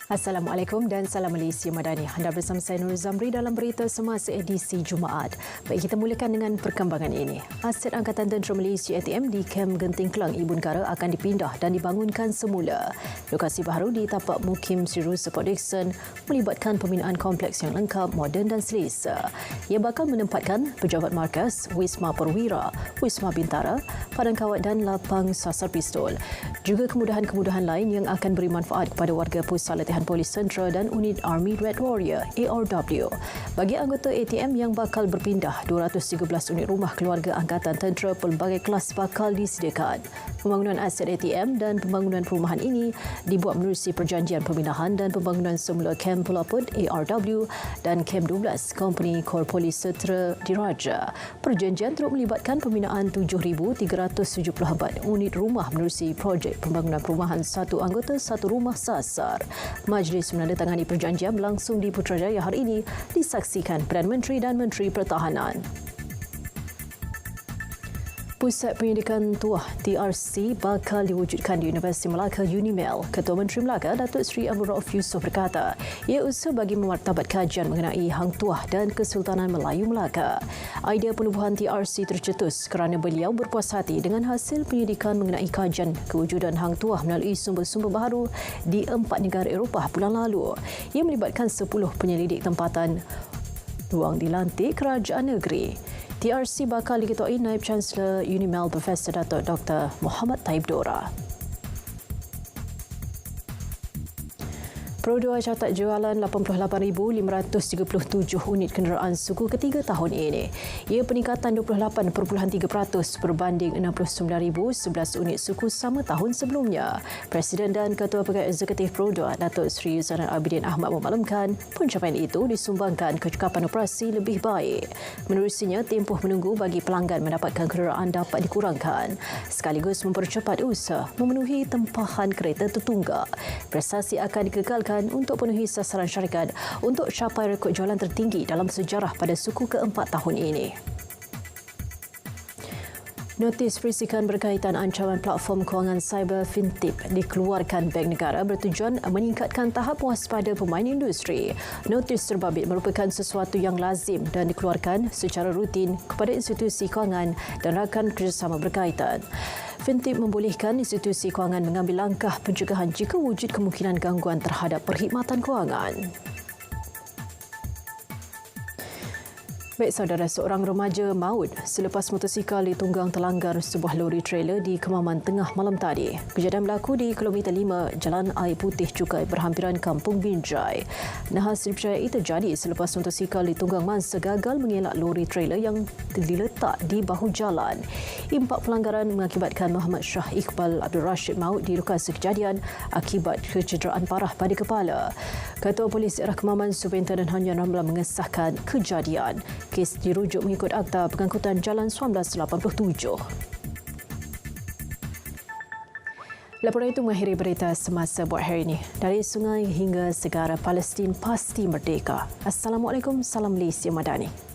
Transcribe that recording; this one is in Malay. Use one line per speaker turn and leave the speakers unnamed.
Assalamualaikum dan salam Malaysia Madani. Anda bersama saya Nur Zamri dalam berita semasa edisi Jumaat. Baik, kita mulakan dengan perkembangan ini. Aset Angkatan Tentera Malaysia ATM di Kem Genting Kelang, Ibu Negara akan dipindah dan dibangunkan semula. Lokasi baru di tapak Mukim Sri Rusa Port Dickson melibatkan pembinaan kompleks yang lengkap, moden dan selesa. Ia bakal menempatkan pejabat markas, Wisma Perwira, Wisma Bintara, Padang Kawat dan Lapang Sasar Pistol. Juga kemudahan-kemudahan lain yang akan beri manfaat kepada warga Pusat Latihan Polis Tentera dan unit Army Red Warrior ARW. Bagi anggota ATM yang bakal berpindah, 213 unit rumah keluarga Angkatan Tentera pelbagai kelas bakal disediakan. Pembangunan aset ATM dan pembangunan perumahan ini dibuat menerusi perjanjian pembinaan dan pembangunan semula Kem Pelaput ARW dan Kem 12 Company Kor Polis Tentera Diraja. Perjanjian turut melibatkan pembinaan 7,374 unit rumah menerusi projek pembangunan perumahan satu anggota satu rumah sasar. Majlis menandatangani perjanjian berlangsung di Putrajaya hari ini disaksikan Perdana Menteri dan Menteri Pertahanan. Pusat Pendidikan Tuah TRC bakal diwujudkan di Universiti Melaka UNIMEL. Ketua Menteri Melaka, Datuk Seri Abdul Rauf Yusof berkata, ia usaha bagi memartabat kajian mengenai Hang Tuah dan Kesultanan Melayu Melaka. Idea penubuhan TRC tercetus kerana beliau berpuas hati dengan hasil penyidikan mengenai kajian kewujudan Hang Tuah melalui sumber-sumber baharu di 4 negara Eropah bulan lalu. Ia melibatkan 10 penyelidik tempatan ruang dilantik kerajaan negeri. TRC bakal diketuai Naib Chancellor UNIMEL Profesor Datuk Dr. Muhammad Taib Dora. Perodua catat jualan 88,537 unit kenderaan suku ketiga tahun ini. Ia peningkatan 28.3% berbanding 69,011 unit suku sama tahun sebelumnya. Presiden dan Ketua Pegawai Eksekutif Perodua, Datuk Seri Zainal Abidin Ahmad memaklumkan pencapaian itu disumbangkan kecekapan operasi lebih baik. Menerusinya, tempoh menunggu bagi pelanggan mendapatkan kenderaan dapat dikurangkan sekaligus mempercepat usaha memenuhi tempahan kereta tertunggak. Prestasi akan dikekalkan untuk penuhi sasaran syarikat untuk capai rekod jualan tertinggi dalam sejarah pada suku keempat tahun ini. Notis perisikan berkaitan ancaman platform kewangan cyber Fintip dikeluarkan Bank Negara bertujuan meningkatkan tahap waspada pemain industri. Notis terbabit merupakan sesuatu yang lazim dan dikeluarkan secara rutin kepada institusi kewangan dan rakan kerjasama berkaitan. Fintip membolehkan institusi kewangan mengambil langkah pencegahan jika wujud kemungkinan gangguan terhadap perkhidmatan kewangan. Baik saudara, seorang remaja maut selepas motosikal ditunggang terlanggar sebuah lori trailer di Kemaman tengah malam tadi. Kejadian berlaku di kilometer 5 Jalan Air Putih Cukai berhampiran Kampung Binjai. Nahas dipercayai terjadi selepas motosikal ditunggang mangsa gagal mengelak lori trailer yang diletak di bahu jalan. Impak pelanggaran mengakibatkan Muhammad Shah Iqbal Abdul Rashid maut di lokasi kejadian akibat kecederaan parah pada kepala. Ketua Polis Daerah Kemaman Superintendent Hanyan Ramlan mengesahkan kejadian. Kes dirujuk mengikut Akta Pengangkutan Jalan 1987. Laporan itu mengakhiri berita semasa buat hari ini. Dari sungai hingga segara, Palestin pasti merdeka. Assalamualaikum, salam Malaysia Madani.